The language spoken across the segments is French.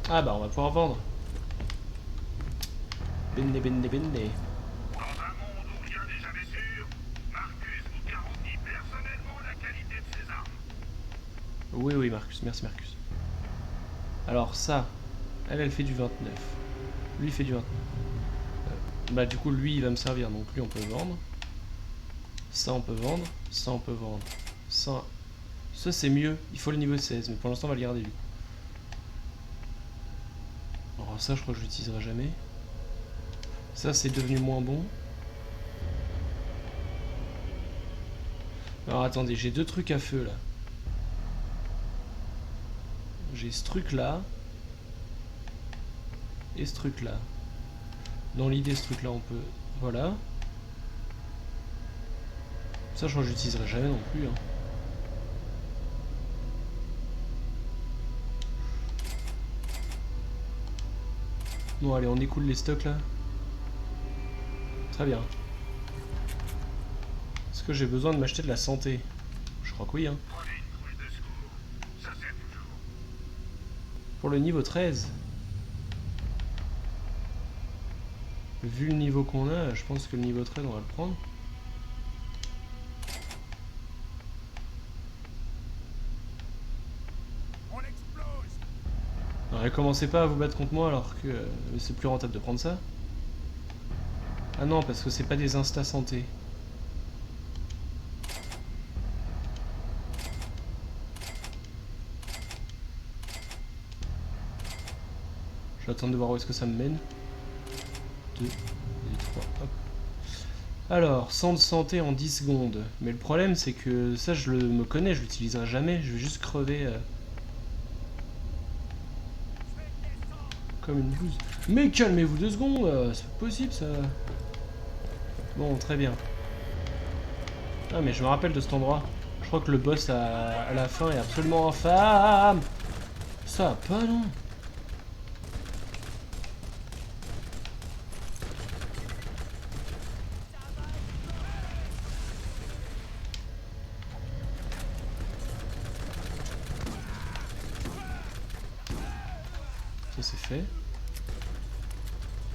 Ah bah on va pouvoir vendre. Benne, benne, benne. Dans un monde où rien n'est jamais sûr, Marcus vous garantit personnellement la qualité de ses armes. Oui, oui, Marcus, merci Marcus. Alors ça, elle fait du 29. Lui, il fait du 29. Bah du coup, lui, il va me servir, donc lui, on peut vendre. Ça, on peut vendre. Ça, on peut vendre. Ça c'est mieux. Il faut le niveau 16, mais pour l'instant, on va le garder, lui. Alors ça, je crois que je l'utiliserai jamais. Ça, c'est devenu moins bon. Alors attendez, j'ai deux trucs à feu, là. J'ai ce truc-là. Et ce truc-là. Dans l'idée, ce truc-là, on peut... Voilà. Ça, je crois que je l'utiliserai jamais non plus, hein. Bon, allez, on écoule les stocks, là. Très bien. Est-ce que j'ai besoin de m'acheter de la santé? Je crois que oui, hein. Prenez une trousse de secours. Ça sert toujours. Pour le niveau 13. Vu le niveau qu'on a, je pense que le niveau 13, on va le prendre. On explose. Alors, commencez pas à vous battre contre moi alors que c'est plus rentable de prendre ça. Ah non, parce que c'est pas des insta santé. Je vais attendre de voir où est-ce que ça me mène. 2 et 3, hop. Alors, 100 de santé en 10 secondes. Mais le problème, c'est que ça, je me connais, je l'utiliserai jamais. Je vais juste crever comme une bouse. Mais calmez-vous 2 secondes, c'est pas possible ça. Bon, très bien. Ah, mais je me rappelle de cet endroit. Je crois que le boss à la fin est absolument infâme. Ça va pas, non? Ça c'est fait.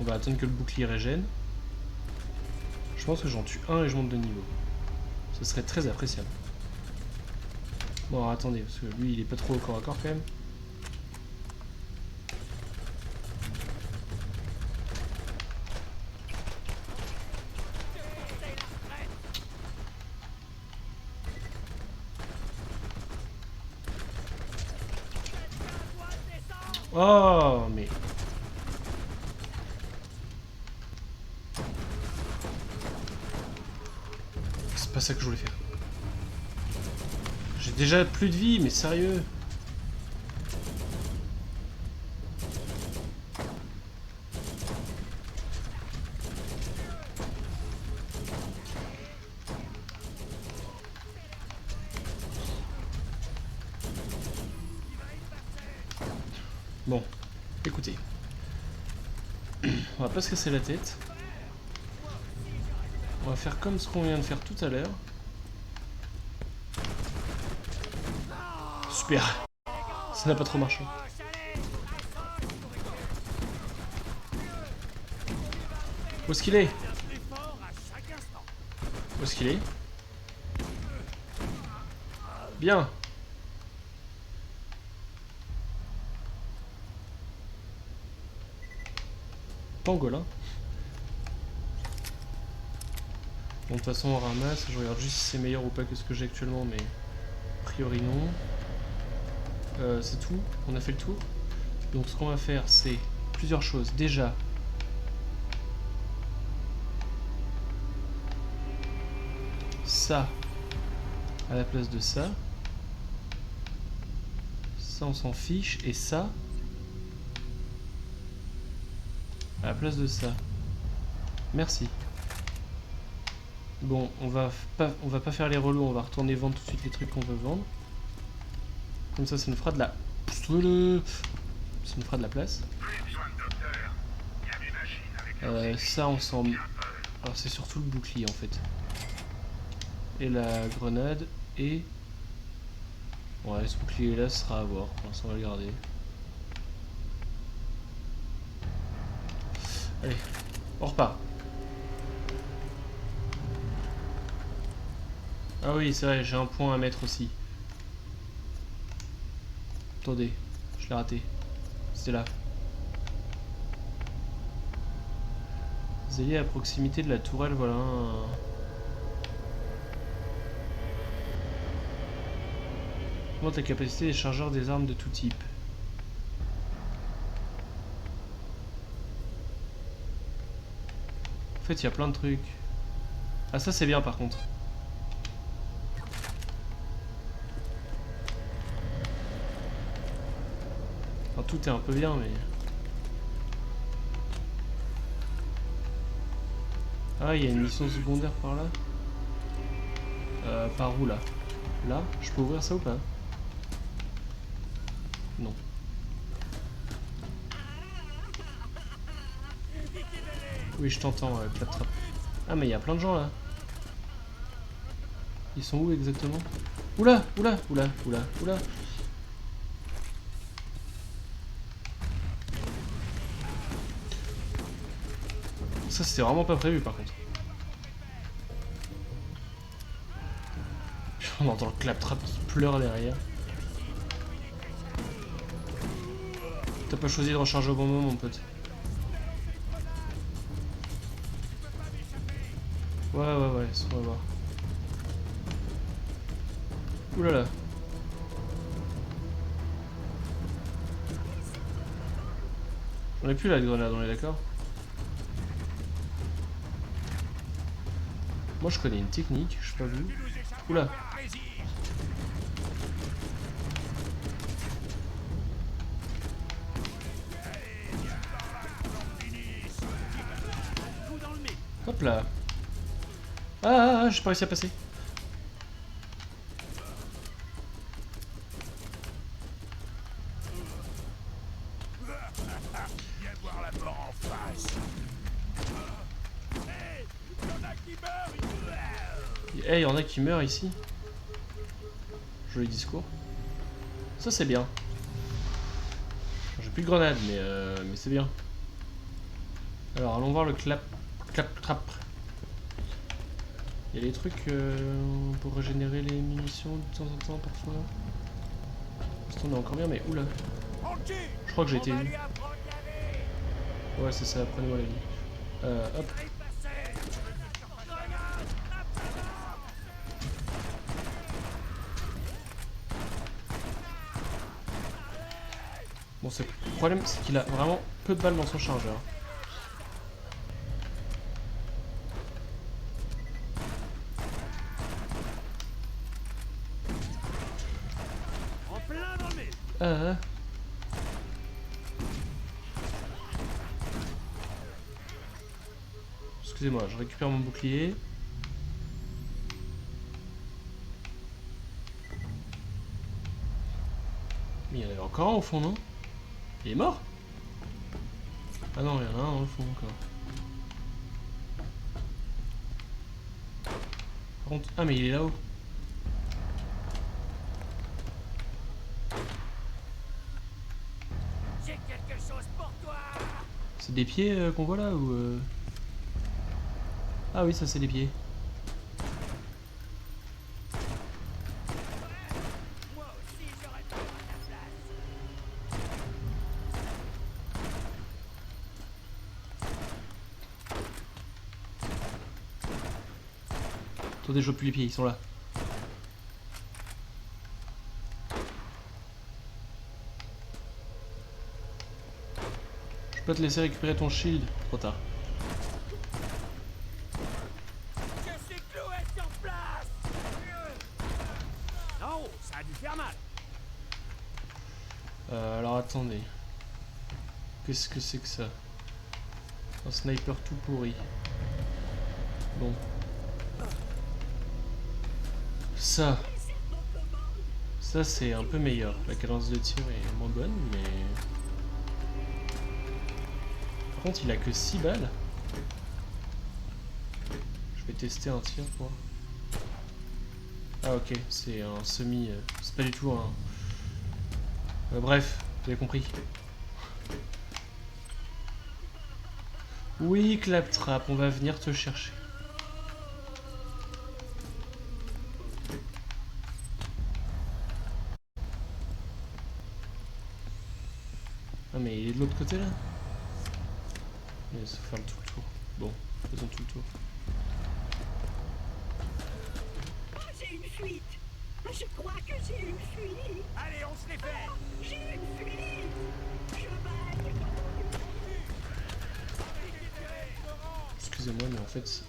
On va attendre que le bouclier régène. Je pense que j'en tue un et je monte de niveau. Ce serait très appréciable. Bon, alors, attendez, parce que lui il est pas trop au corps à corps quand même. Oh, mais... C'est pas ça que je voulais faire. J'ai déjà plus de vie, mais sérieux. Bon, écoutez. On va pas se casser la tête. On va faire comme ce qu'on vient de faire tout à l'heure. Super. Ça n'a pas trop marché. Où est-ce qu'il est? Où est-ce qu'il est? Bien. Pangolin. Bon, de toute façon, on ramasse. Je regarde juste si c'est meilleur ou pas que ce que j'ai actuellement, mais a priori non. C'est tout. On a fait le tour. Donc, ce qu'on va faire, c'est plusieurs choses. Déjà, ça à la place de ça. Ça, on s'en fiche. Et ça à la place de ça. Merci. Bon, on va pas faire les relous, on va retourner vendre tout de suite les trucs qu'on veut vendre. Comme ça nous fera de la... Ça nous fera de la place. Plus besoin de docteur. Il y a des machines avec leurs Ça, on s'en... bien peur. Alors, c'est surtout le bouclier, en fait. Et la grenade, et... Ouais, ce bouclier-là, ce sera à voir. Pour l'instant, on va le garder. Allez, on repart. Ah oui, c'est vrai, j'ai un point à mettre aussi. Attendez, je l'ai raté. C'était là. Vous allez à proximité de la tourelle, voilà. Augmente la capacité des chargeurs des armes de tout type. En fait, il y a plein de trucs. Ah, ça c'est bien par contre. Enfin, tout est un peu bien, mais... Ah, il y a une mission secondaire par là. Par où là? Là? Je peux ouvrir ça ou pas? Non. Oui, je t'entends, Claptrap. Ah, mais il y a plein de gens là. Ils sont où exactement? Oula, oula, oula, oula, oula. Ça, c'était vraiment pas prévu par contre. On entend le Claptrap qui pleure derrière. T'as pas choisi de recharger au bon moment, mon pote. Ouais, on va voir. Oulala. On est plus là de grenade, on est d'accord? Moi je connais une technique, je sais pas vous. Oula. Hop là. Ah, j'ai pas réussi à passer. Eh, y en a qui meurent ici. Joli discours. Ça c'est bien. J'ai plus de grenades, mais c'est bien. Alors allons voir le clap trap. Il y a des trucs pour régénérer les munitions de temps en temps parfois. On est encore bien, mais oula. Je crois que j'ai été élu. Ouais, c'est ça, prenez-moi la vie. Hop. Bon, le problème, c'est qu'il a vraiment peu de balles dans son chargeur. Ah. Excusez-moi, je récupère mon bouclier. Mais il y en avait encore un au fond, non? Il est mort? Ah non, il y en a un dans le fond encore. Par contre... Ah mais il est là-haut. J'ai quelque chose pour toi. C'est des pieds qu'on voit là ou... Ah oui, ça c'est des pieds. Moi aussi j'aurais pu prendre ta place. Attendez, je vois plus les pieds, ils sont là. Je peux te laisser récupérer ton shield. Trop tard. Je suis cloué sur place. Non, ça a dû faire mal. Alors attendez. Qu'est-ce que c'est que ça? Un sniper tout pourri. Bon. Ça c'est un peu meilleur. La cadence de tir est moins bonne, mais... Par contre, il a que 6 balles. Je vais tester un tir pour... Ah ok, c'est un semi... c'est pas du tout un... bref, vous avez compris. Oui, Claptrap, on va venir te chercher. Ah mais il est de l'autre côté là. Mais ça fait tout le tour. Bon, faisons tout le tour. Oh, j'ai une fuite. Je crois que j'ai une fuite. Allez, on se les fait. J'ai une fuite. Je baille. Excusez-moi, mais en fait... Espèce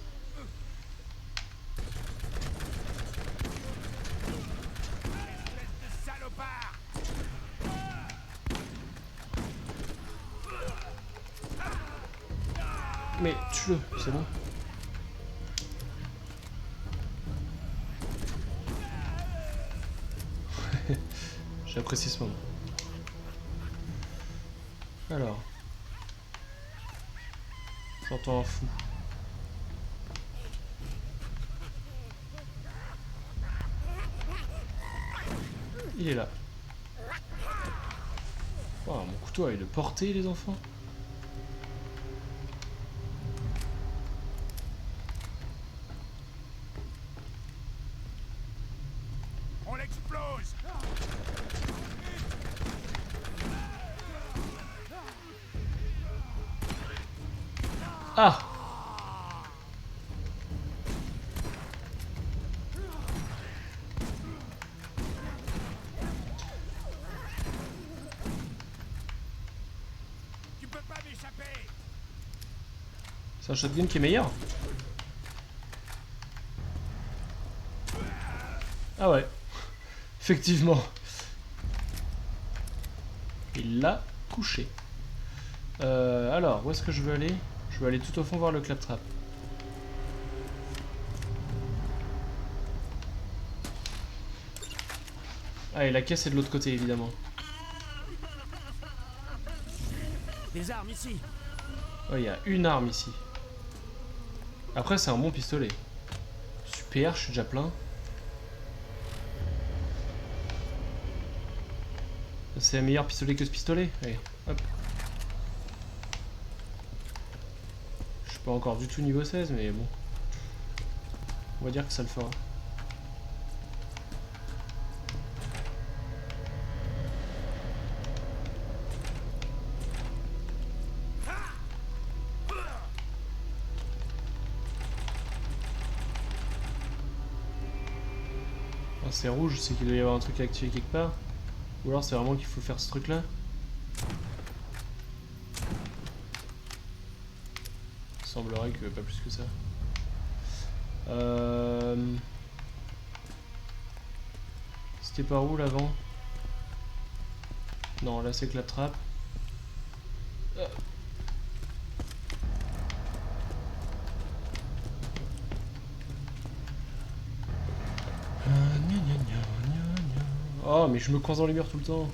de salopard. Mais tue-le, c'est bon. J'ai apprécié ce moment. Alors. J'entends un fou. Il est là. Oh, mon couteau a une portée, les enfants. On l'explose. Ah! Tu peux pas m'échapper. C'est un shotgun qui est meilleur? Ah ouais. Effectivement. Il l'a couché. Alors, où est-ce que je veux aller? Je veux aller tout au fond voir le Claptrap. Ah, et la caisse est de l'autre côté, évidemment. Des armes ici. Oh, il y a une arme ici. Après, c'est un bon pistolet. Super, je suis déjà plein. C'est un meilleur pistolet que ce pistolet. Allez, hop. Je suis pas encore du tout niveau 16, mais bon. On va dire que ça le fera. Ah, c'est rouge, c'est qu'il doit y avoir un truc à activer quelque part. Ou alors c'est vraiment qu'il faut faire ce truc là. Il semblerait que pas plus que ça. C'était par où l'avant? Non, là c'est que la trappe. Oh, mais je me coince dans les murs tout le temps.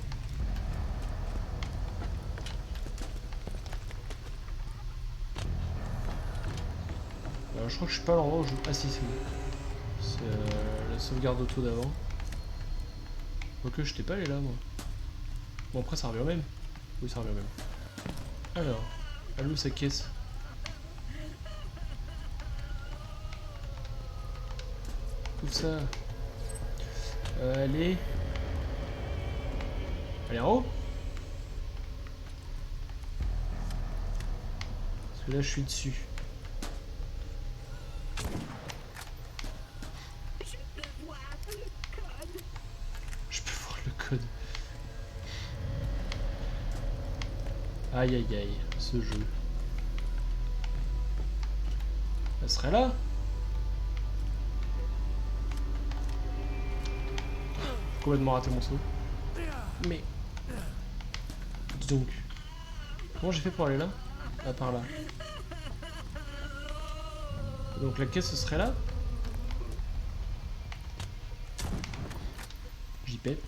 Je crois que je suis pas à l'endroit où je... Ah si, c'est bon. C'est la sauvegarde auto d'avant. Quoique je t'ai pas allé là, moi. Bon, après ça revient au même. Oui, ça revient au même. Alors, elle est où sa caisse? Tout ça. Elle est en haut? Parce que là je suis dessus. Je peux voir le code. Je peux voir le code. Aïe aïe aïe, ce jeu. Elle serait là? Complètement raté mon saut. Mais... Dis donc. Comment j'ai fait pour aller là? Ah, par là. Donc la caisse, ce serait là? J'y pète.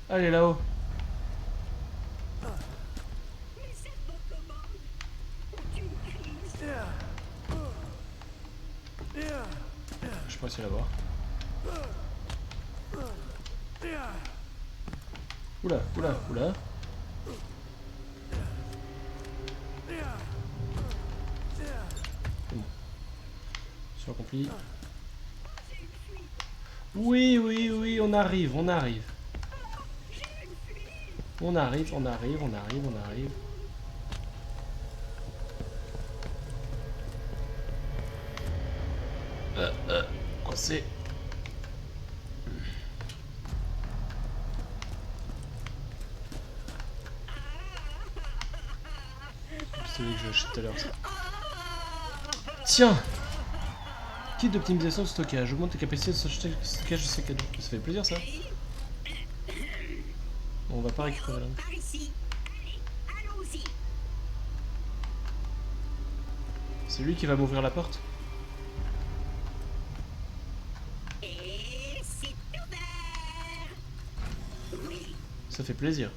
Allez, là-haut. Mais cette commande. Aucune crise. Je peux essayer de la voir. Oula, oula, oula. C'est bon. Mission accomplie. Oui, oui, oui, on arrive, on arrive. On arrive, on arrive, on arrive, on arrive. Coincé. C'est celui que j'ai acheté tout à l'heure, ça. Tiens! Kit d'optimisation de stockage. Augmente les capacités de stockage de ces cadeaux. Ça fait plaisir, ça. Bon, on va pas récupérer là. Par ici. Allez, allons-y. C'est lui qui va m'ouvrir la porte. Et c'est ouvert. Oui. Ça fait plaisir.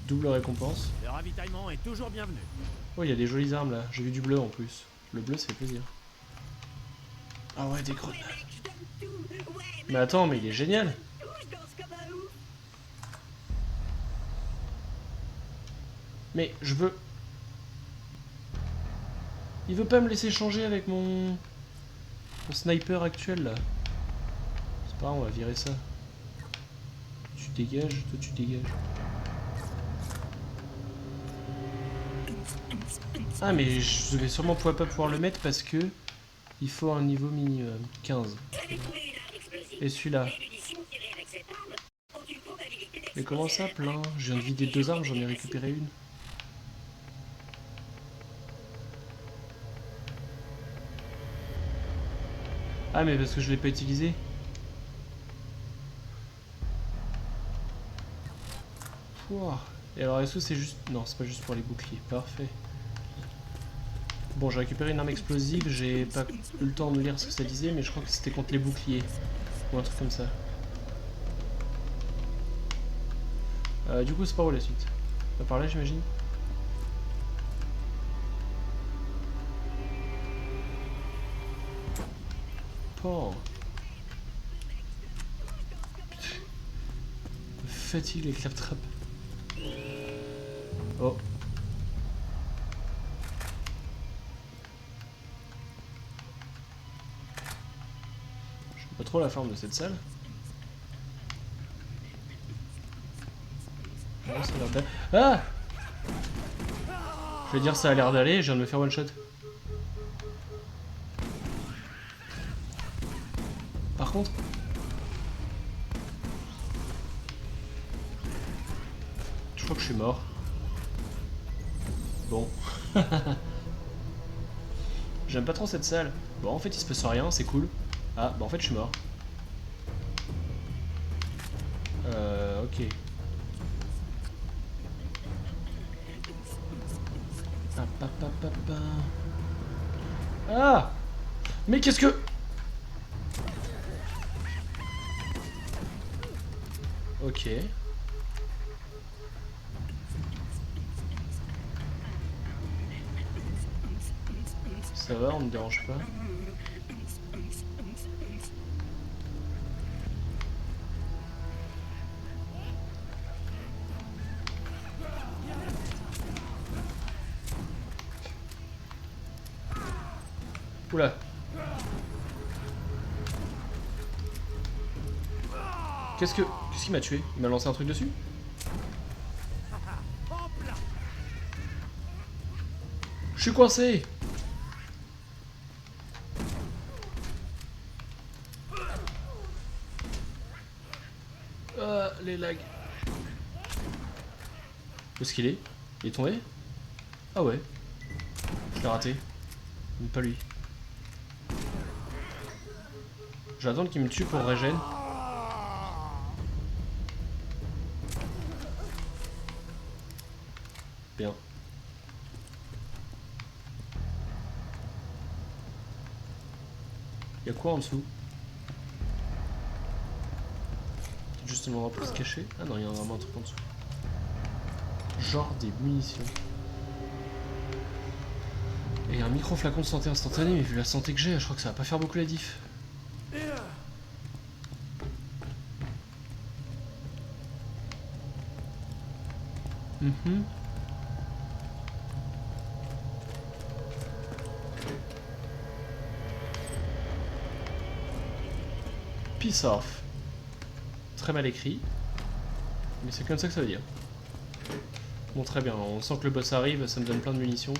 Double récompense. Le ravitaillement est toujours bienvenu. Oh, il y a des jolies armes là. J'ai vu du bleu en plus. Le bleu, ça fait plaisir. Ah ouais, des grenades. Ouais, mec, je donne tout. Ouais, Mais attends, mais il est génial. tout, je danse comme un ouf. Mais je veux... Il veut pas me laisser changer avec mon sniper actuel là. C'est pas grave, on va virer ça. Tu dégages, toi tu dégages. Ah mais je vais sûrement pas pouvoir le mettre parce que il faut un niveau minimum, 15. Et celui-là. Mais comment ça plein? Je viens de vider 2 armes, j'en ai récupéré une. Ah mais parce que je l'ai pas utilisé. Pouah. Et alors est-ce que c'est juste... Non, c'est pas juste pour les boucliers, parfait. Bon, j'ai récupéré une arme explosive, j'ai pas eu le temps de lire ce que ça disait, mais je crois que c'était contre les boucliers. Ou un truc comme ça. Du coup, c'est par où la suite? Par là, j'imagine? Oh. Fatigue les claptraps. Oh. J'aime pas trop la forme de cette salle. Oh, ça a l'air d'aller. Ah! Je vais dire ça a l'air d'aller, je viens de me faire one shot. Par contre... Je crois que je suis mort. Bon. J'aime pas trop cette salle. Bon, en fait, il se passe rien, c'est cool. Ah, bah en fait, je suis mort. Ok. Ah! Mais qu'est-ce que... Ok. Ça va, on me dérange pas. Oula. Qu'est-ce qu'il m'a tué? Il m'a lancé un truc dessus? Je suis coincé. Les lags. Où est-ce qu'il est? Il est tombé? Ah ouais. Je l'ai raté. Même pas lui. Je vais attendre qu'il me tue pour régène. Bien. Y'a quoi en dessous? Juste un endroit pour se cacher. Ah non, il y a vraiment un truc en dessous. Genre des munitions. Et un micro flacon de santé instantané, mais vu la santé que j'ai, je crois que ça va pas faire beaucoup la diff. Mhm. Peace off. Très mal écrit. Mais c'est comme ça que ça veut dire. Bon, très bien. On sent que le boss arrive, ça me donne plein de munitions.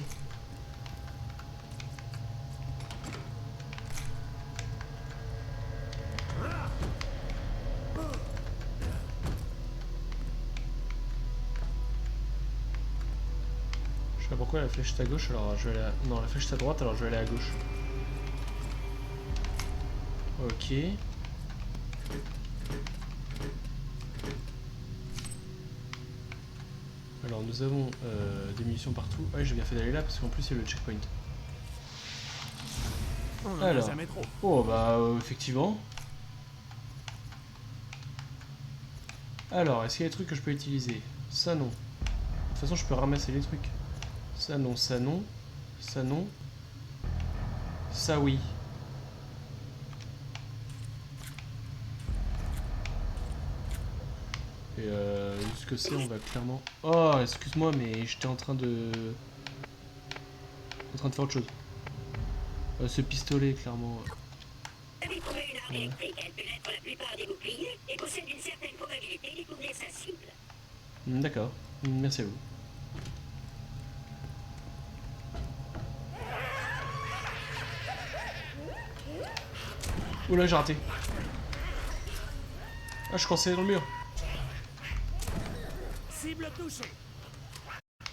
Je sais pas pourquoi la flèche est à gauche, alors je vais aller à... Non, la flèche est à droite, alors je vais aller à gauche. Ok. Alors nous avons des munitions partout. Ouais, j'ai bien fait d'aller là parce qu'en plus il y a le checkpoint. On en a Alors. jamais trop. Oh bah effectivement. Alors, est-ce qu'il y a des trucs que je peux utiliser? Ça non. De toute façon je peux ramasser les trucs. Ça non, ça non. Ça non. Ça oui. Et ce que c'est, on va clairement... Oh, excuse-moi, mais j'étais en train de... faire autre chose. Ce pistolet, clairement. Vous avez trouvé une arme électrique, elle pénètre la plupart des boucliers et possède une certaine probabilité de découvrir sa cible. D'accord, merci à vous. Oula, j'ai raté. Ah, je pensais dans le mur. Cible touchée.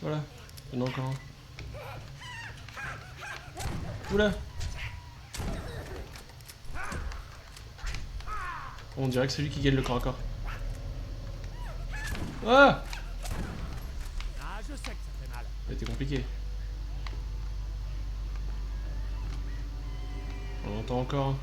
Voilà, il y en a encore un. Oula. On dirait que c'est lui qui gagne le corps à corps. Ah! Ah, je sais que ça fait mal. Ça a été compliqué. On entend encore un.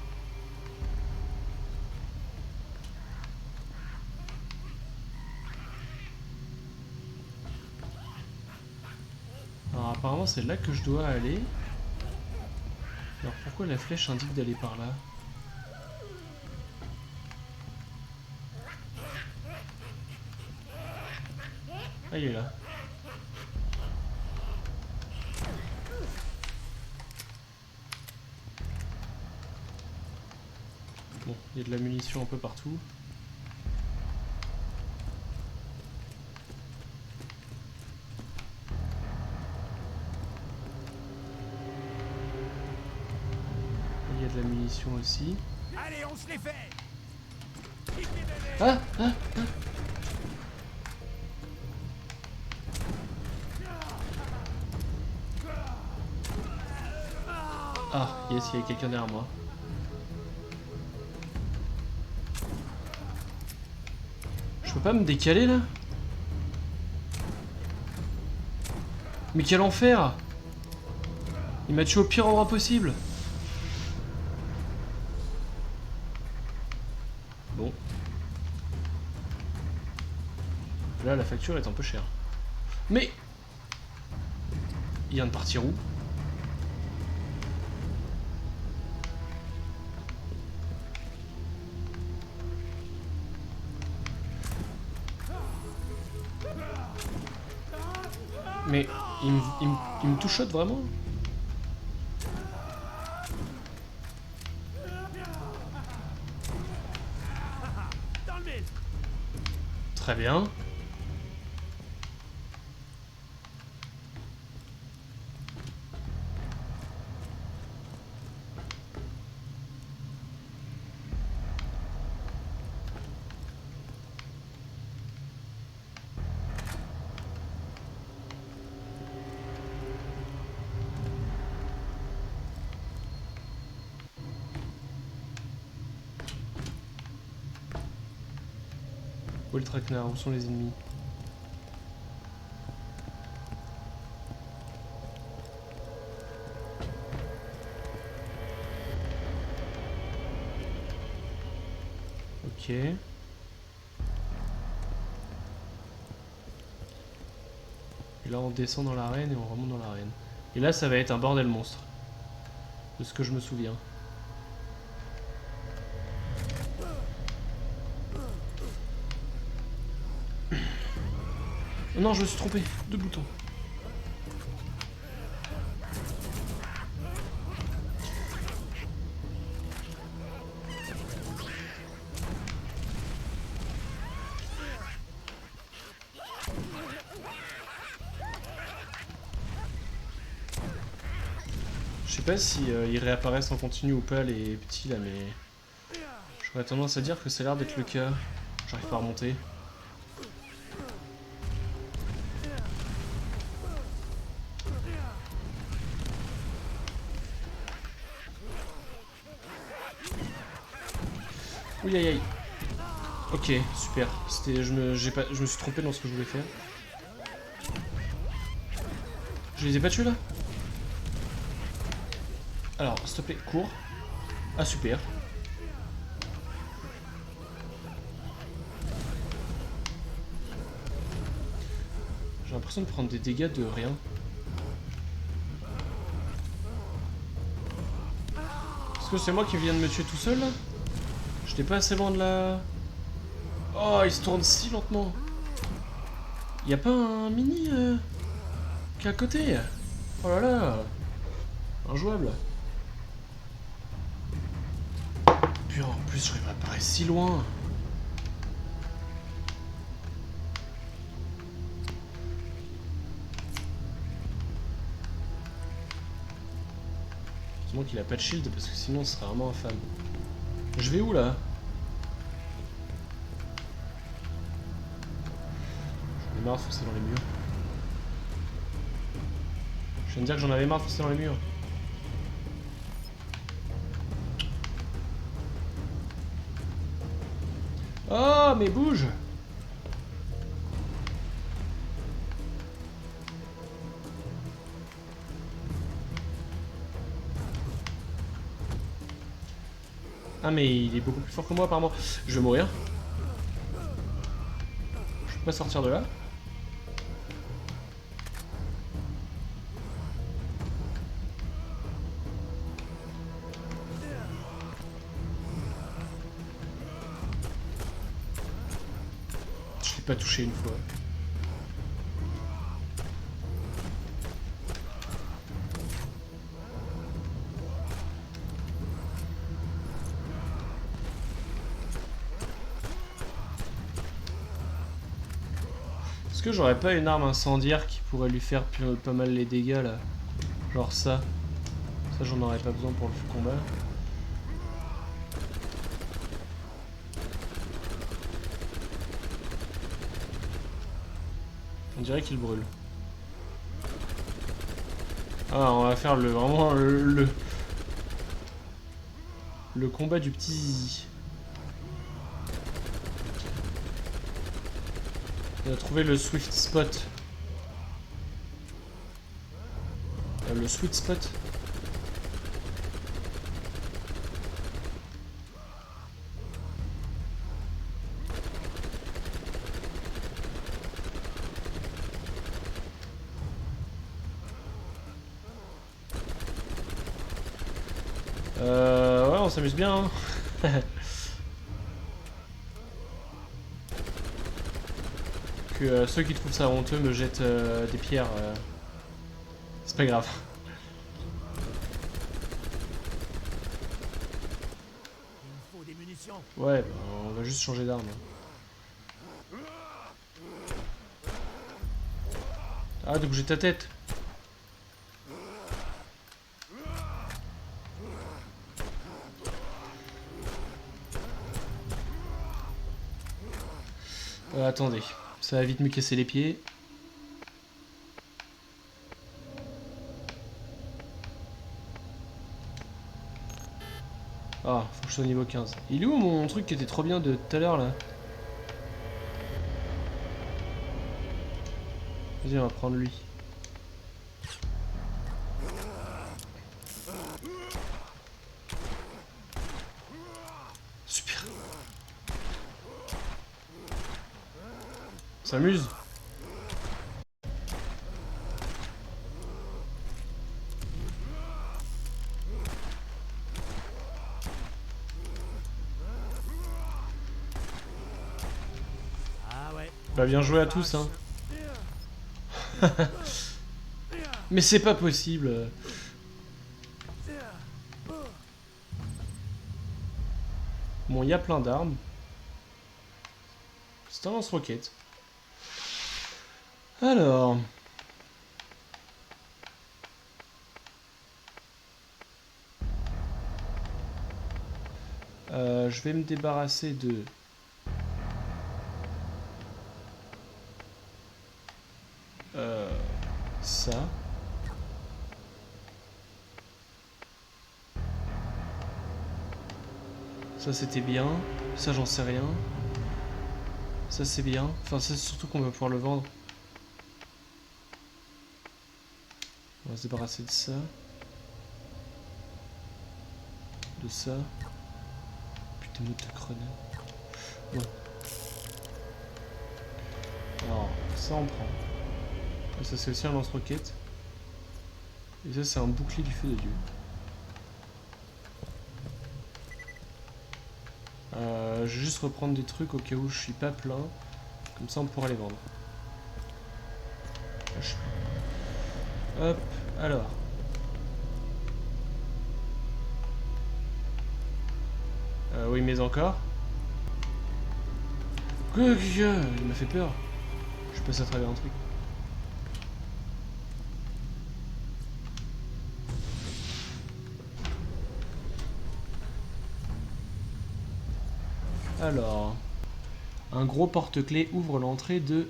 Alors apparemment c'est là que je dois aller. Alors pourquoi la flèche indique d'aller par là? Ah, il est là. Bon, il y a de la munition un peu partout. Il y a de la munition aussi. Allez, on se les fait. Ah, ah, ah. Ah, yes, il y a quelqu'un derrière moi. Je peux pas me décaler là? Mais quel enfer! Il m'a tué au pire endroit possible. Bon. Là, la facture est un peu chère. Mais... il vient de partir où? Mais il me touchote vraiment? Dans le mille. Très bien. Où est le traquenard? Où sont les ennemis? Ok. Et là on descend dans l'arène et on remonte dans l'arène. Et là ça va être un bordel monstre. De ce que je me souviens. Oh non, je me suis trompé. 2 boutons. Je sais pas si ils réapparaissent en continu ou pas les petits là, mais j'aurais tendance à dire que ça a l'air d'être le cas. J'arrive pas à remonter. Oui, aïe aïe. Ok, super. C'était, je me suis trompé dans ce que je voulais faire. Je les ai pas tués là? Alors, s'il te plaît, cours. Ah, super. J'ai l'impression de prendre des dégâts de rien. Est-ce que c'est moi qui viens de me tuer tout seul là? J'étais pas assez loin de la... Oh, il se tourne si lentement. Y a pas un mini qui est à côté? Oh là là. Injouable. Puis en plus, j'aurais pas apparaître si loin. Heureusement qu'il a pas de shield parce que sinon ce serait vraiment infâme. Je vais où là? J'en ai marre de foncer dans les murs. Je viens de dire que j'en avais marre de foncer dans les murs. Oh, mais bouge! Ah, mais il est beaucoup plus fort que moi apparemment. Je vais mourir. Je peux pas sortir de là. Je l'ai pas touché une fois. Est-ce que j'aurais pas une arme incendiaire qui pourrait lui faire pas mal les dégâts là? Genre ça. Ça j'en aurais pas besoin pour le combat. On dirait qu'il brûle. Ah, on va faire vraiment le combat du petit zizi. On a trouvé le swift spot. Le sweet spot. Ouais, on s'amuse bien. Hein. Que ceux qui trouvent ça honteux me jettent des pierres. C'est pas grave. Il me faut des munitions. Ouais, bah, on va juste changer d'arme. Arrête de bouger ta tête. Attendez, ça va vite me casser les pieds. Ah, faut que je sois au niveau 15. Il est où mon truc qui était trop bien de tout à l'heure là? Vas-y, on va prendre lui. Super. On s'amuse. Ah ouais. Bah bien joué à tous hein. Mais c'est pas possible. Bon, il y a plein d'armes. C'est un lance-roquette. Alors... je vais me débarrasser de... ça. Ça c'était bien. Ça j'en sais rien. Ça c'est bien. Enfin c'est surtout qu'on va pouvoir le vendre. On va se débarrasser de ça. De ça. Putain de grenade. Bon. Alors ça on prend. Et ça c'est aussi un lance-roquette. Et ça c'est un bouclier du feu de Dieu. Je vais juste reprendre des trucs au cas où je suis pas plein. Comme ça on pourra les vendre. Hop, alors. Oui mais encore. Il m'a fait peur. Je passe à travers un truc. Alors, un gros porte-clés ouvre l'entrée de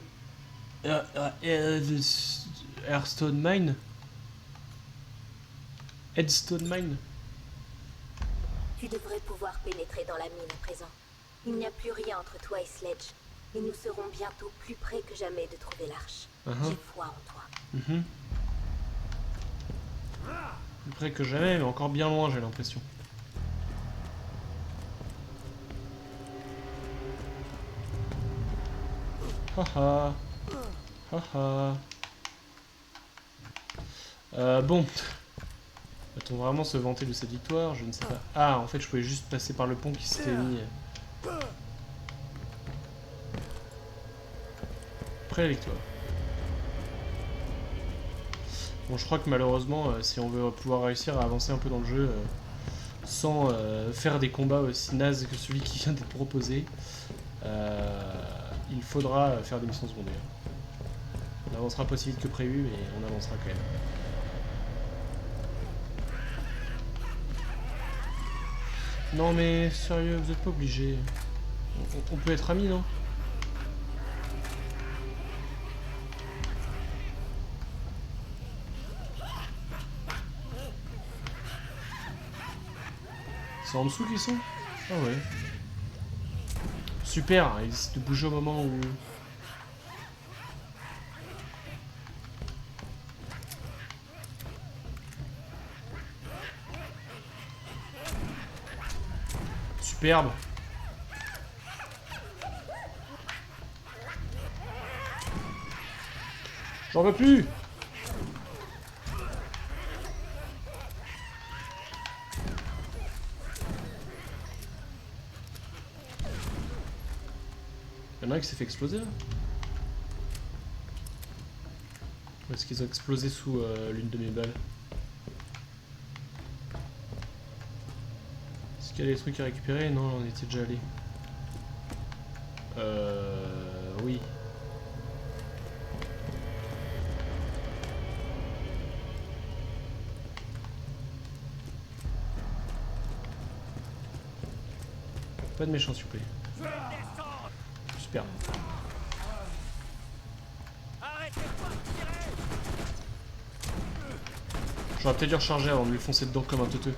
Hearthstone Mine. Headstone Mine. Tu devrais pouvoir pénétrer dans la mine à présent. Il n'y a plus rien entre toi et Sledge. Et nous serons bientôt plus près que jamais de trouver l'arche. J'ai foi en toi. Plus près que jamais, mais encore bien loin, j'ai l'impression. Haha. Haha. Bon. Va-t-on vraiment se vanter de cette victoire? Je ne sais pas. Ah, en fait, je pouvais juste passer par le pont qui s'était mis. Après la victoire. Bon, je crois que malheureusement, si on veut pouvoir réussir à avancer un peu dans le jeu sans faire des combats aussi nazes que celui qui vient d'être proposé, il faudra faire des missions secondaires. On avancera pas aussi vite que prévu, mais on avancera quand même. Non mais sérieux, vous êtes pas obligés. On peut être amis, non? C'est en dessous qu'ils sont? Ah ouais. Super, ils essaient de bouger au moment où... Superbe. J'en veux plus. Il y en a un qui s'est fait exploser là. Ou est-ce qu'ils ont explosé sous l'une de mes balles? Est-ce qu'il y a des trucs à récupérer? Non, on était déjà allé. Oui. Pas de méchants s'il vous plaît. Super. J'aurais peut-être dû recharger avant de lui foncer dedans comme un teuteux.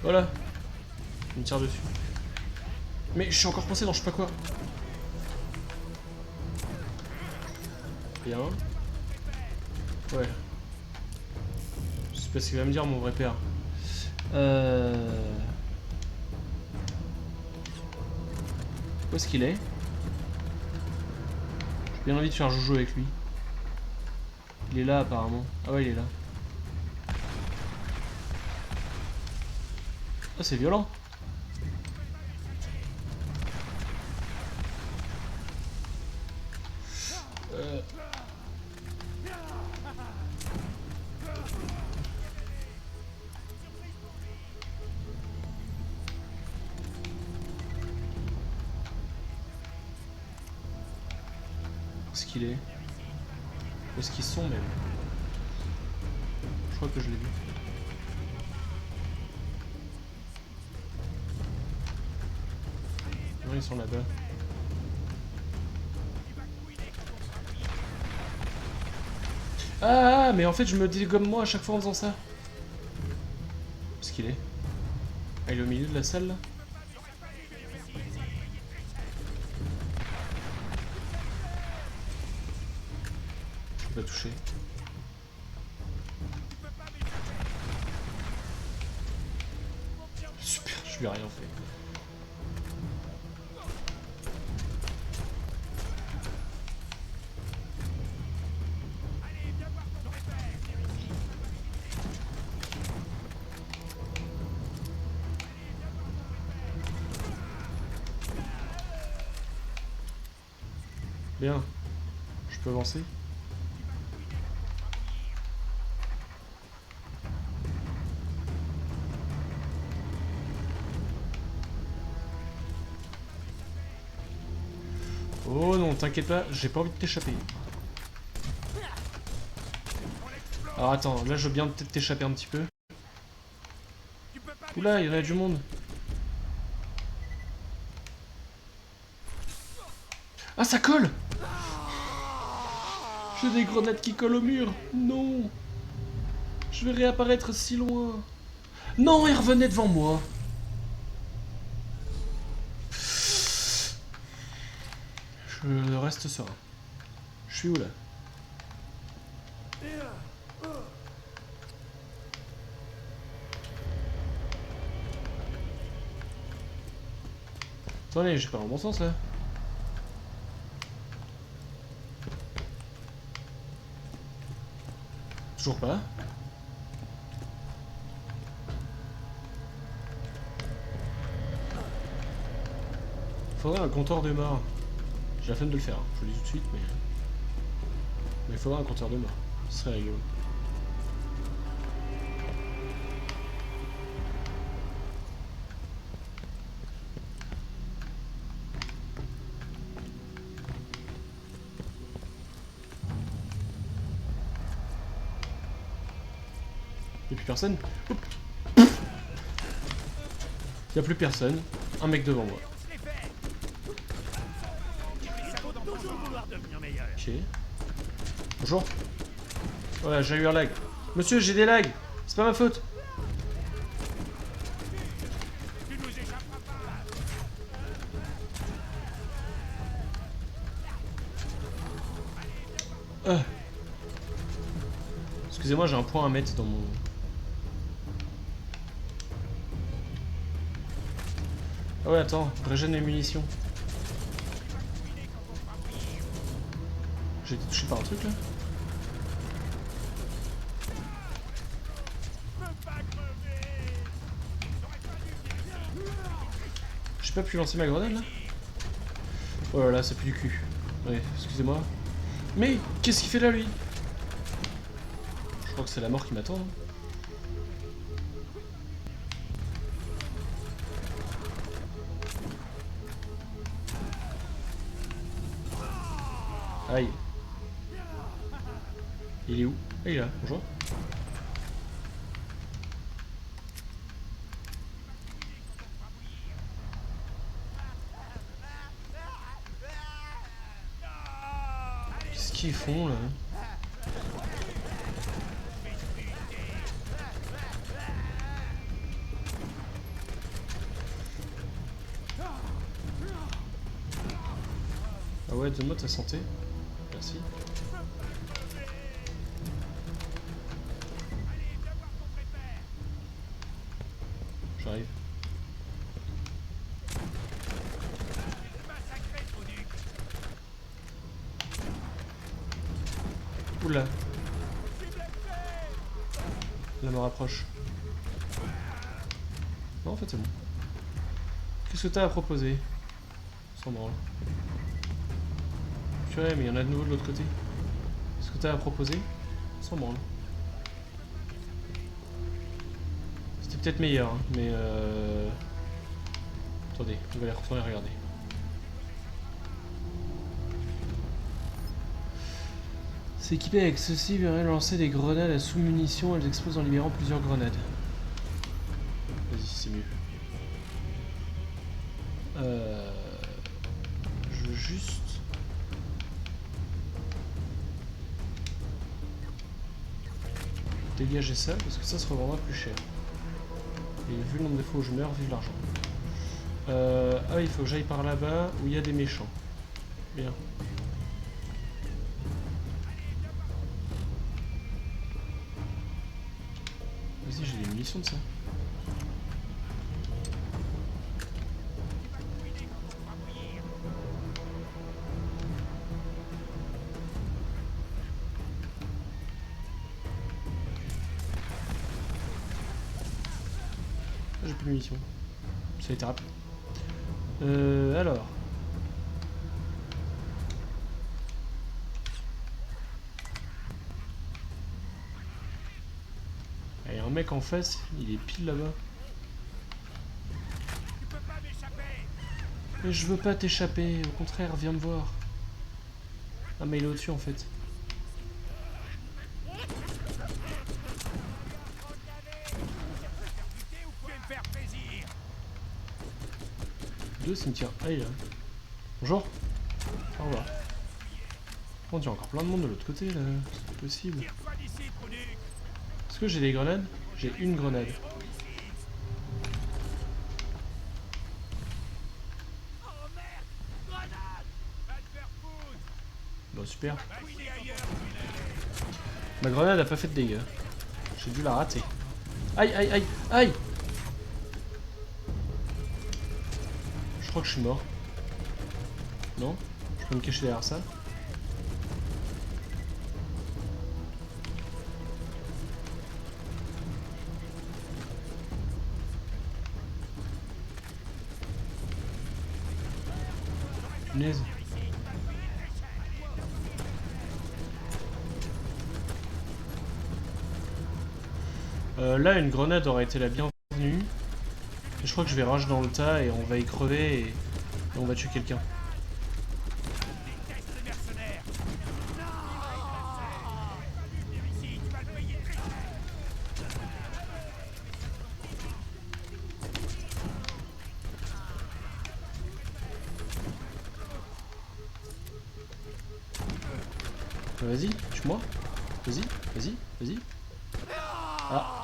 Voilà. Il me tire dessus. Mais je suis encore coincé dans je sais pas quoi. Bien. Ouais. Je sais pas ce qu'il va me dire mon vrai père. Où est-ce qu'il est? J'ai bien envie de faire joujou avec lui. Il est là apparemment. Ah ouais, il est là. Ah, c'est violent. qu'il est? Où est-ce qu'ils sont même? Je crois que je l'ai vu. Non, ils sont là-bas. Ah, mais en fait, je me dégomme moi à chaque fois en faisant ça. Où est-ce qu'il est? Ah, il est au milieu de la salle là? Je peux pas toucher. Super, je lui ai rien fait. Bien. Je peux avancer? Oh non, t'inquiète pas, j'ai pas envie de t'échapper. Alors attends, là je veux bien peut-être t'échapper un petit peu. Oula, il y en a du monde. Ah, ça colle! J'ai des grenades qui collent au mur. Non. Je vais réapparaître si loin. Non, il revenait devant moi. Je reste serein. Je suis où là? Attendez, j'ai pas dans le bon sens là. Toujours pas. Faudrait un compteur de mort. J'ai la flemme de le faire, hein. Je le dis tout de suite, mais il faudrait un compteur de mort. Ce serait rigolo. Y'a plus personne. Y'a plus personne. Un mec devant moi. Ok. Bonjour. Voilà, j'ai eu un lag. Monsieur, j'ai des lags. C'est pas ma faute. Excusez-moi, j'ai un point à mettre dans mon... Ah ouais, attends, régène les munitions. J'ai été touché par un truc là? J'ai pas pu lancer ma grenade là? Oh là là, ça pue du cul. Ouais, excusez-moi. Mais qu'est-ce qu'il fait là lui? Je crois que c'est la mort qui m'attend. Hein. Aïe. Il est où? Ah, il est là, bonjour. Qu'est-ce qu'ils font là? Ah ouais, donne-moi ta santé. Merci. J'arrive. Oula. Là me rapproche. Non, en fait c'est bon. Qu'est-ce que t'as à proposer? Sans branle. Purée, mais il y en a de nouveau de l'autre côté. Qu'est-ce que t'as à proposer? Sans branle. C'était peut-être meilleur, hein, mais attendez, on va aller retourner regarder. S'équiper avec ceci verrait lancer des grenades à sous-munitions. Elles explosent en libérant plusieurs grenades. Vas-y, c'est mieux. Je veux juste... dégager ça, parce que ça se revendra plus cher. Et vu le nombre de fois où je meurs, vive l'argent. Ah oui, il faut que j'aille par là-bas, où il y a des méchants. Bien. Vas-y, j'ai des munitions de ça. J'ai plus de munitions. Ça a été rapide. Alors. Il y a un mec en face, il est pile là-bas. Mais je veux pas t'échapper, au contraire, viens me voir. Ah mais il est au-dessus en fait. Deux cimetières. Ah il est là. Bonjour. Au revoir. Oh, il y a encore plein de monde de l'autre côté là. C'est pas possible. Est-ce que j'ai des grenades? J'ai une grenade. Bon super. Ma grenade a pas fait de dégâts. J'ai dû la rater. Aïe aïe aïe aïe. Je crois que je suis mort. Non? Je peux me cacher derrière ça? Punaise. Là, une grenade aurait été la bienvenue. Et je crois que je vais rage dans le tas et on va y crever et on va tuer quelqu'un. Vas-y, tue-moi. Vas-y, vas-y, vas-y. Ah.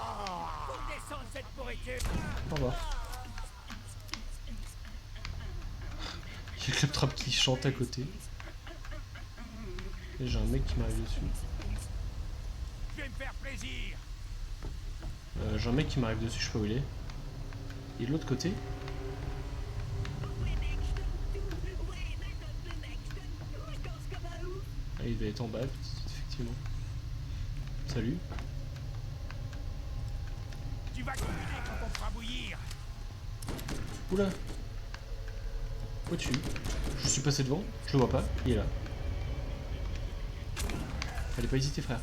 Au revoir. Il y a Claptrap qui chante à côté. Et j'ai un mec qui m'arrive dessus. J'ai un mec qui m'arrive dessus, je sais pas où il est. Et de l'autre côté. Ah, il doit être en bas, effectivement. Salut. Tu vas communiquer quand on fera bouillir. Oula. Au-dessus. Je suis passé devant, je le vois pas, il est là. Fallait pas hésiter frère.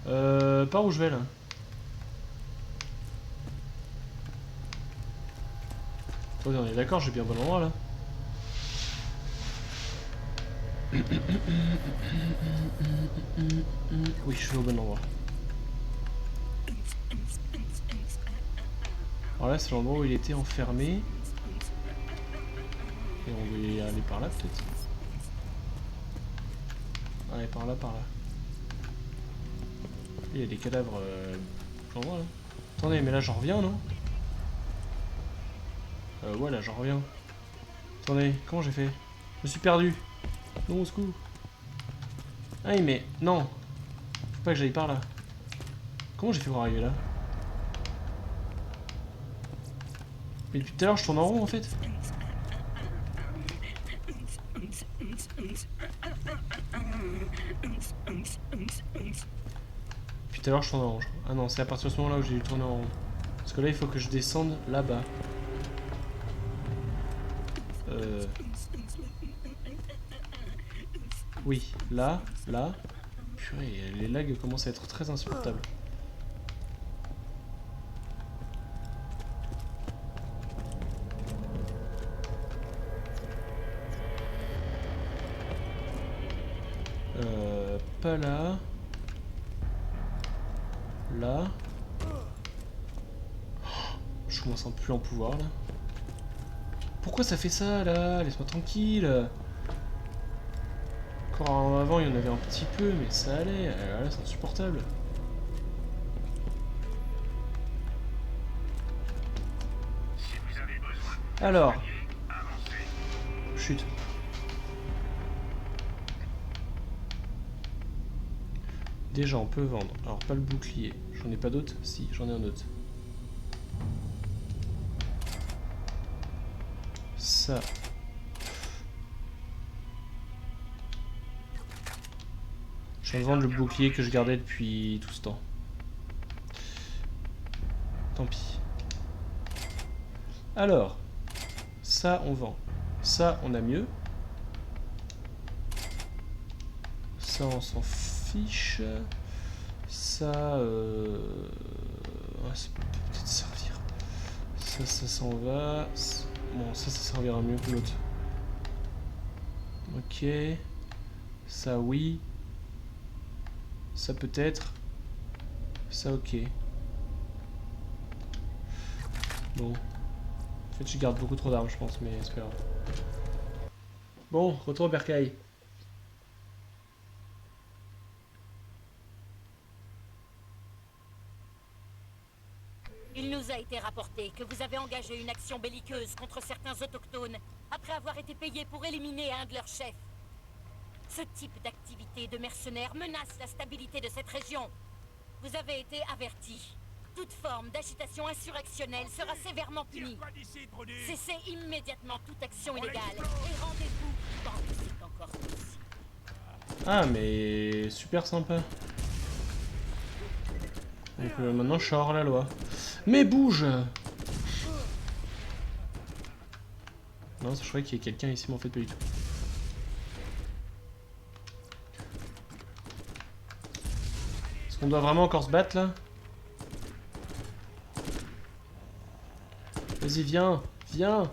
Par où je vais là? Oh, on est d'accord, j'ai bien bon endroit là. Oui, je suis au bon endroit. Alors là, c'est l'endroit où il était enfermé. Et on va y aller par là peut-être. Allez, par là, par là. Il y a des cadavres l'endroit là. Attendez, mais là j'en reviens, non? Ouais, là j'en reviens. Attendez, comment j'ai fait? Je me suis perdu. Non, au secours. Ah oui, mais non. Faut pas que j'aille par là. Comment j'ai fait pour arriver là? Mais depuis tout à l'heure je tourne en rond en fait. Depuis tout à l'heure je tourne en rond. Ah non, c'est à partir de ce moment là où j'ai dû tourner en rond. Parce que là il faut que je descende là-bas. Oui, là, là. Purée, les lags commencent à être très insupportables. pas là. Là. Je commence à plus en pouvoir là. Pourquoi ça fait ça là? Laisse-moi tranquille. Encore avant il y en avait un petit peu mais ça allait. Là c'est insupportable. Si vous avez besoin de Alors. avancez. Chut. Déjà on peut vendre. Alors pas le bouclier. J'en ai pas d'autres? Si, j'en ai un autre. Ça. Je viens de vendre le bouclier que je gardais depuis tout ce temps. Tant pis. Alors. Ça on vend. Ça on a mieux. Ça on s'en fiche. Ça ça peut peut-être servir. Ça s'en va. Bon ça servira mieux que l'autre. Ok. Ça oui. Ça peut-être. Ça ok. Bon. En fait je garde beaucoup trop d'armes je pense mais c'est pas grave. Bon, retour au bercail. Il nous a été rapporté que vous avez engagé une action belliqueuse contre certains autochtones après avoir été payés pour éliminer un de leurs chefs. Ce type d'activité de mercenaires menace la stabilité de cette région. Vous avez été avertis. Toute forme d'agitation insurrectionnelle sera sévèrement punie. Cessez immédiatement toute action illégale et rendez-vous quand c'est encore possible. Ah mais super sympa. Donc maintenant je suis hors la loi. Mais bouge! Non, je croyais qu'il y ait quelqu'un ici, mais en fait pas du tout. Est-ce qu'on doit vraiment encore se battre là? Vas-y, viens! Viens!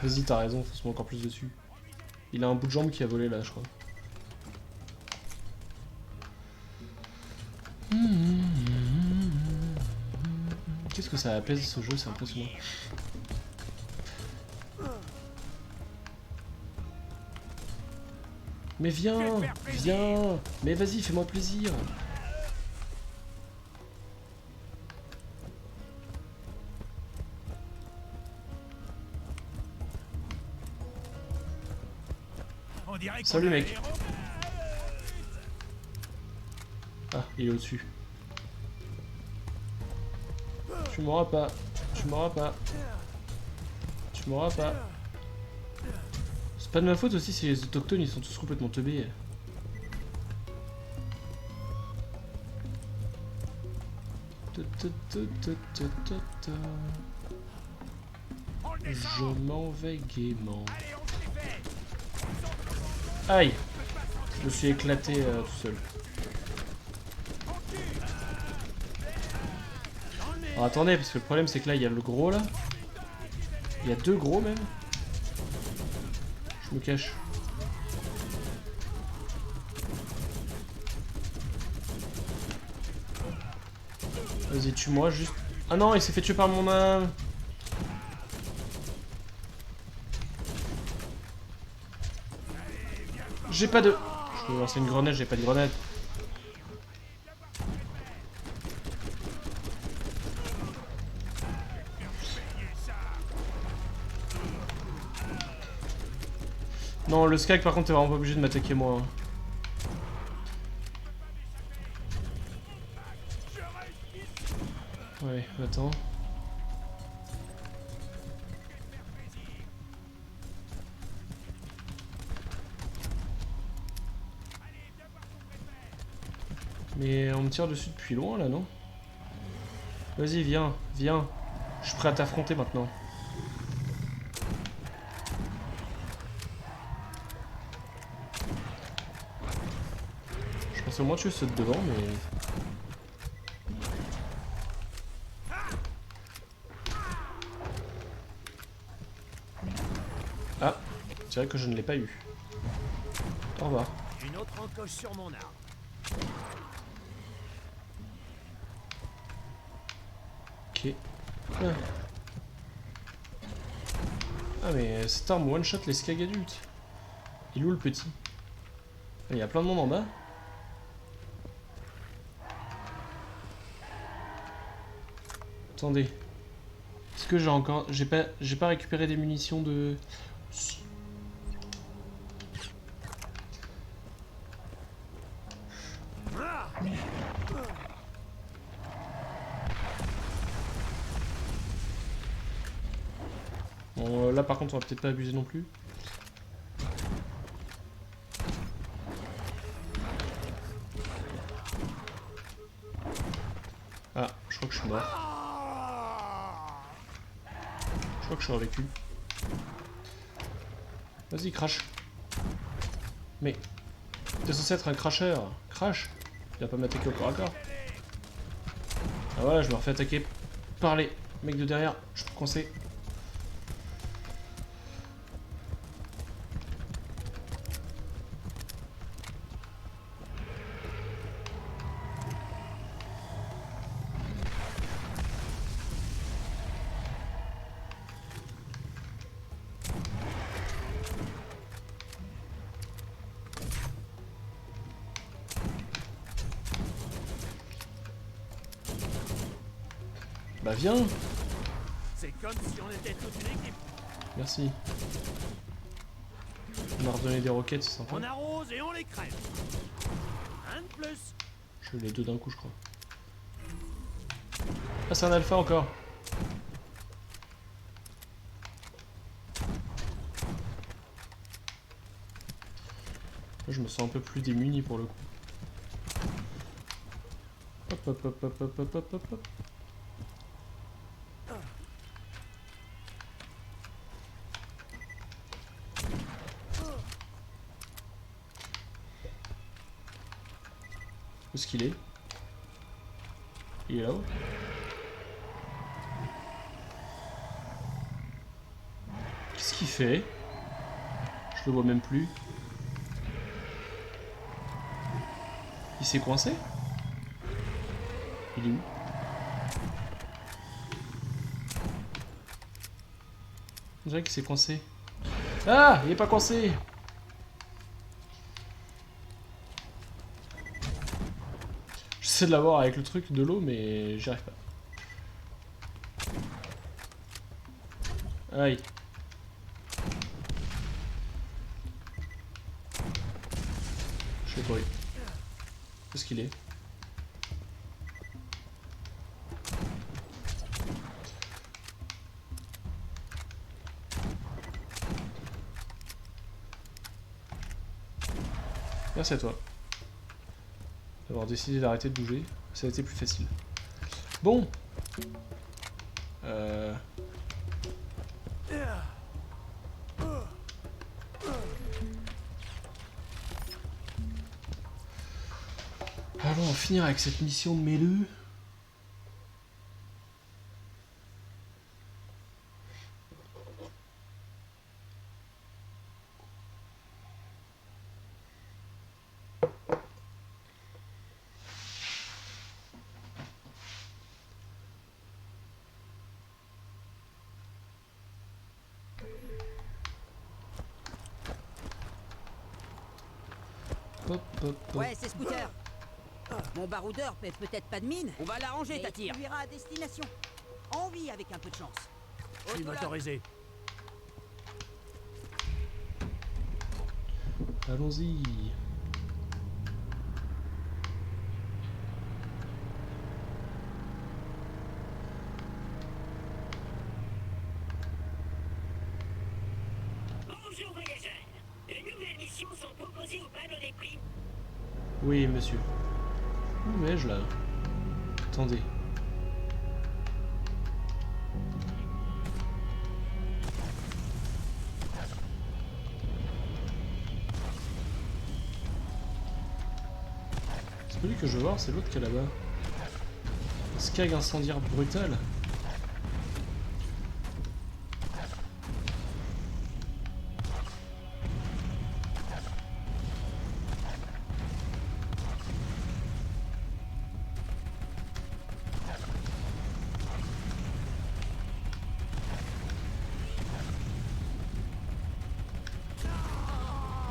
Vas-y, t'as raison, faut se mettre encore plus dessus. Il a un bout de jambe qui a volé là, je crois. Qu'est-ce que ça apaise ce jeu, c'est impressionnant. Mais viens, viens. Mais vas-y, fais-moi plaisir. Salut mec. Ah, il est au-dessus. Tu m'auras pas. Tu m'auras pas. Tu m'auras pas. C'est pas de ma faute aussi si les autochtones ils sont tous complètement teubés. Je m'en vais gaiement. Aïe! Je me suis éclaté tout seul. Alors attendez, parce que le problème c'est que là il y a le gros là. Il y a deux gros même. Je me cache. Vas-y, tue-moi juste. Ah non, il s'est fait tuer par mon âme. J'ai pas de... Je peux lancer une grenade, j'ai pas de grenade. Non, le skag par contre t'es vraiment pas obligé de m'attaquer moi. Hein. Ouais, attends. Mais on me tire dessus depuis loin là, non? Vas-y, viens, viens. Je suis prêt à t'affronter maintenant. Je pense au moins tu sautes devant, mais... Ah, c'est vrai que je ne l'ai pas eu. Au revoir. Une autre encoche sur mon arme. Ok. Ah mais cette arme one shot les Skagadultes. Il est où le petit? Il y a plein de monde en bas. Attendez. Est-ce que j'ai encore... J'ai pas récupéré des munitions de... Bon, là par contre on va peut-être pas abuser non plus. Ah, je crois que je suis mort. Je crois que je suis revécu. Vas-y, crash. Mais... T'es censé être un crasheur. Crash. Il va pas m'attaquer au corps à corps. Ah voilà, je me refais attaquer par les mecs de derrière. Je suis coincé. Bah viens. C'est comme si on était toute une équipe. Merci. On m'a redonné des roquettes, c'est sympa. On arrose et on les crève. Un de plus. Je les deux d'un coup, je crois. Ah, c'est un alpha encore. Là, je me sens un peu plus démuni pour le coup. Hop, hop, hop, hop, hop, hop, hop, hop, hop. Où est-ce qu'il est? Il est là-haut. Qu'est-ce qu'il fait? Je le vois même plus. Il s'est coincé? Il est où? On dirait qu'il s'est coincé. Ah! Il est pas coincé! J'essaie de l'avoir avec le truc de l'eau, mais j'y arrive pas. Aïe. Je l'ai pas eu. Où est-ce qu'il est? Merci à toi d'avoir décidé d'arrêter de bouger, ça a été plus facile. Bon. Allons en finir avec cette mission de mêleux. Hop, hop, hop. Ouais, c'est Scooter. Mon baroudeur fait peut-être pas de mine. On va l'arranger, ta tire. Tu iras à destination. En vie avec un peu de chance. Crime autorisé. Allons-y. Bonjour voyageurs. De nouvelles missions sont proposées au panneau des prix. Oui, monsieur. Où vais-je là? Attendez. Celui que je veux voir, c'est l'autre qui est là-bas. Skag incendiaire brutal.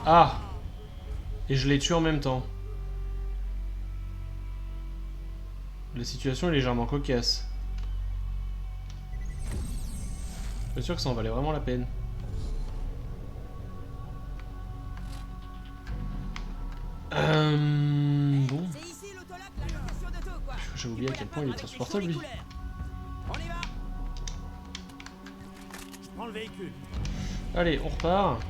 Ah! Et je l'ai tué en même temps. La situation est légèrement cocasse. Je suis sûr que ça en valait vraiment la peine. Bon. C'est ici l'autolac, la location d'auto, quoi. J'ai oublié à quel point il est transportable lui. On y va. Je prends le véhicule. Allez, on repart.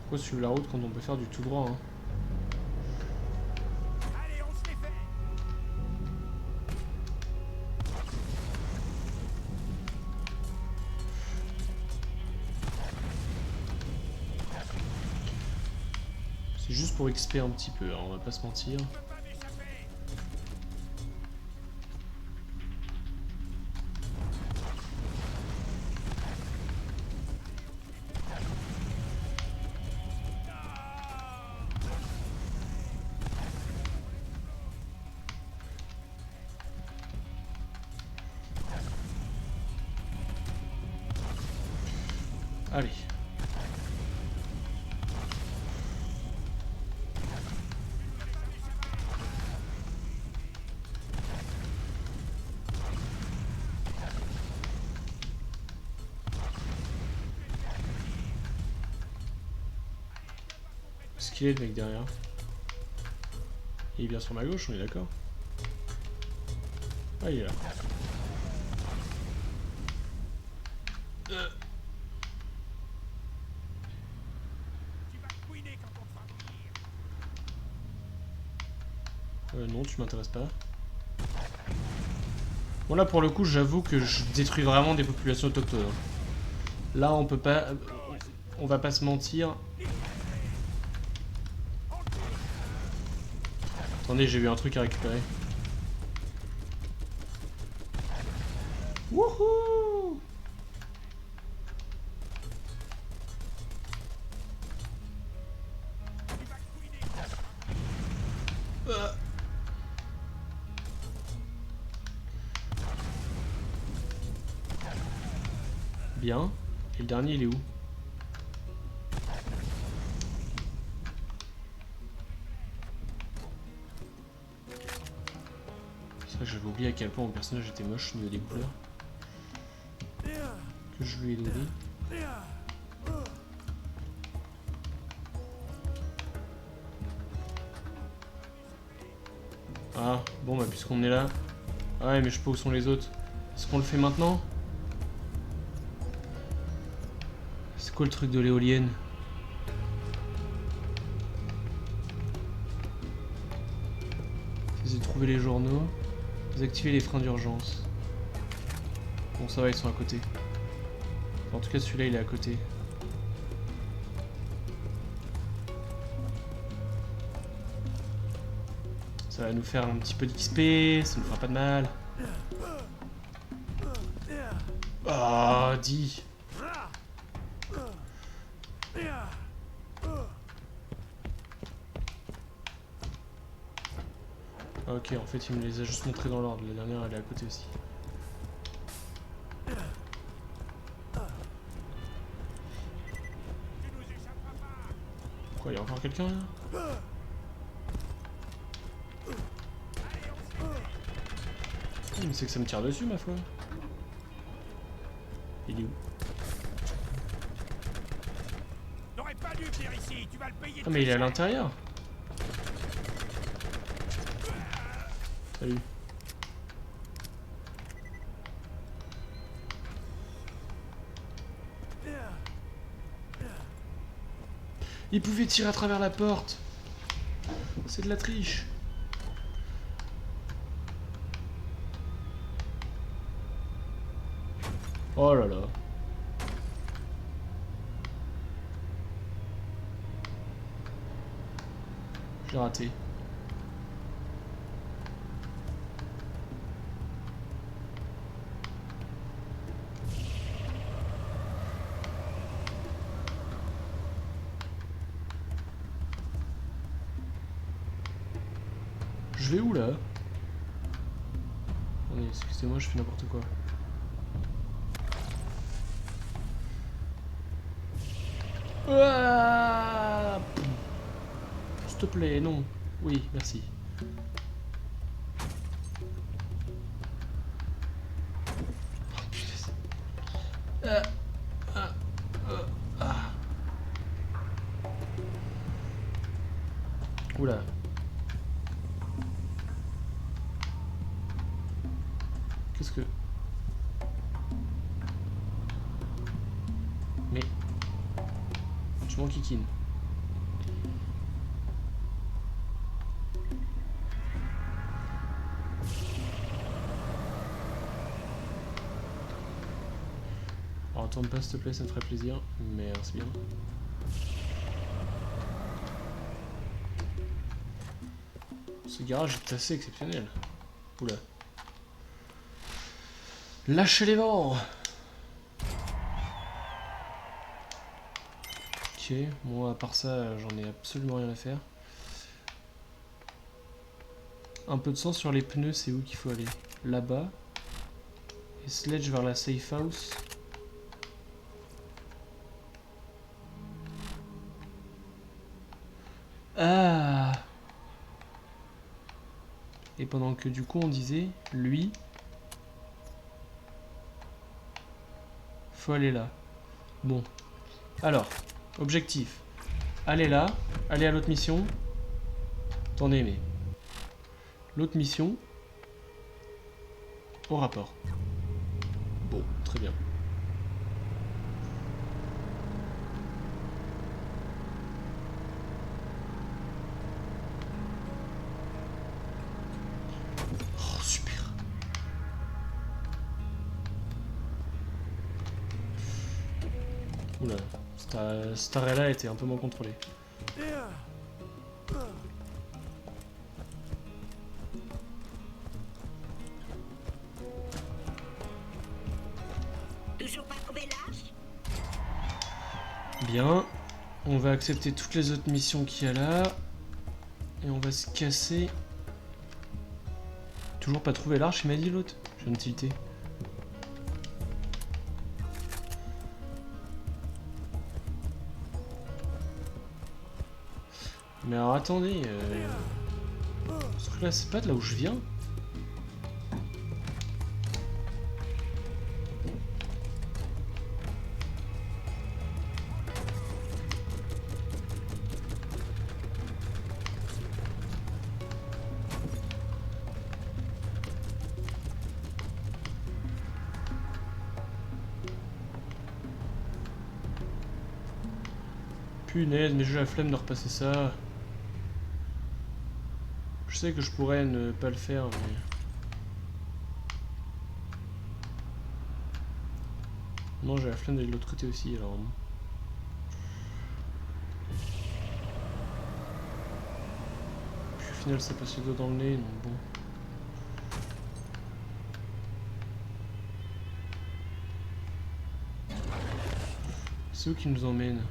Pourquoi suivre la route quand on peut faire du tout droit hein? Allez, on se les fait. C'est juste pour XP un petit peu, hein, on va pas se mentir. Je peux pas m'échapper. Allez. Est-ce qu'il est le mec derrière? Il est bien sur ma gauche, on est d'accord? Ah, il est là. Tu vas couiner quand on te fera venir. Non, tu m'intéresses pas. Bon là pour le coup j'avoue que je détruis vraiment des populations autochtones. Là on peut pas... On va pas se mentir. Attendez, j'ai eu un truc à récupérer. Wouhou! Bien. Et le dernier il est où? C'est vrai que j'avais oublié à quel point mon personnage était moche au niveau des couleurs. Que je lui ai donné. Ah, bon bah puisqu'on est là. Ah ouais mais je sais pas où sont les autres. Est-ce qu'on le fait maintenant? C'est quoi le truc de l'éolienne? Essayez de trouver les journaux. Désactiver les freins d'urgence. Bon ça va, ils sont à côté. En tout cas celui-là il est à côté. Ça va nous faire un petit peu d'XP, ça nous fera pas de mal. Ah, dis. Ok, en fait il me les a juste montrés dans l'ordre, la dernière elle est à côté aussi. Quoi, il y a encore quelqu'un là? Mais c'est que ça me tire dessus ma foi. Il est où? T'aurais pas dû venir ici, tu vas le payer. Ah mais il est à l'intérieur. Salut. Il pouvait tirer à travers la porte. C'est de la triche. Oh là là. J'ai raté. Je vais où là? Attendez, excusez-moi, je fais n'importe quoi. Ah, s'il te plaît, non. Oui, merci. Oh, punaise. Oula. Qu'est-ce que... Mais... Je m'en kikine. Alors, tourne pas s'il te plaît, ça me ferait plaisir. Merci bien. Ce garage est assez exceptionnel. Oula. Lâchez les vents. Ok, moi à part ça, j'en ai absolument rien à faire. Un peu de sang sur les pneus, c'est où qu'il faut aller? Là-bas. Et sledge vers la safe house. Ah! Et pendant que du coup on disait, lui... Faut aller là. Bon. Alors, objectif. Aller là, aller à l'autre mission. Attendez, mais... L'autre mission... Au rapport. Bon, très bien. Oh, super. Oula, cet arrêt-là était un peu moins contrôlé. Toujours pas trouvé l'arche? Bien, on va accepter toutes les autres missions qu'il y a là. Et on va se casser. Toujours pas trouvé l'arche, il m'a dit l'autre. Je viens de tilter. Mais alors attendez, ce truc là c'est pas de là où je viens? Punaise, mais j'ai la flemme de repasser ça. Je sais que je pourrais ne pas le faire, mais... Non, j'ai la flemme d'aller de l'autre côté aussi, alors... Puis au final, ça passe le doigt dans le nez, donc bon... C'est où qui nous emmène?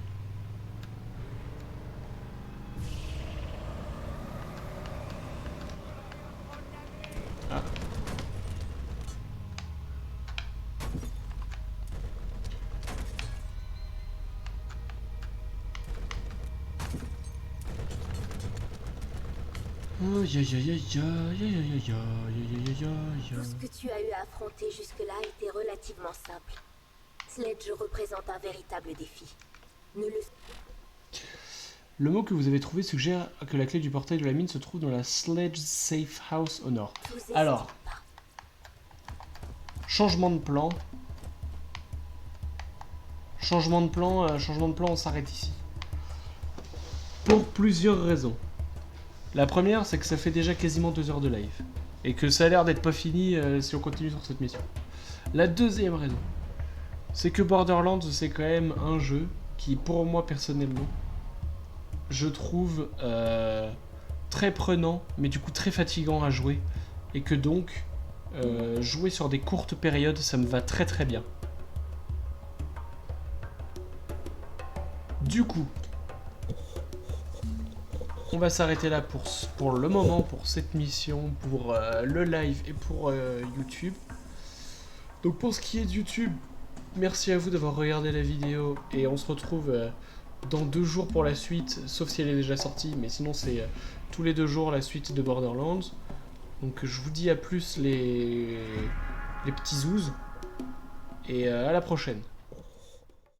Ah. Aïe aïe aïe aïe aïe aïe aïe aïe aïe aïe. Tout ce que tu as eu à affronter jusque-là était relativement simple. Sledge représente un véritable défi. Le mot que vous avez trouvé suggère que la clé du portail de la mine se trouve dans la Sledge Safe House au nord. Alors, changement de plan. Changement de plan, on s'arrête ici. Pour plusieurs raisons. La première, c'est que ça fait déjà quasiment 2 heures de live. Et que ça a l'air d'être pas fini si on continue sur cette mission. La deuxième raison, c'est que Borderlands, c'est quand même un jeu qui, pour moi personnellement, je trouve très prenant, mais du coup très fatigant à jouer. Et que donc, jouer sur des courtes périodes, ça me va très très bien. Du coup, on va s'arrêter là pour le moment, pour cette mission, pour le live et pour YouTube. Donc pour ce qui est de YouTube, merci à vous d'avoir regardé la vidéo et on se retrouve dans 2 jours pour la suite, sauf si elle est déjà sortie, mais sinon c'est tous les 2 jours la suite de Borderlands. Donc je vous dis à plus les petits zouzes et à la prochaine.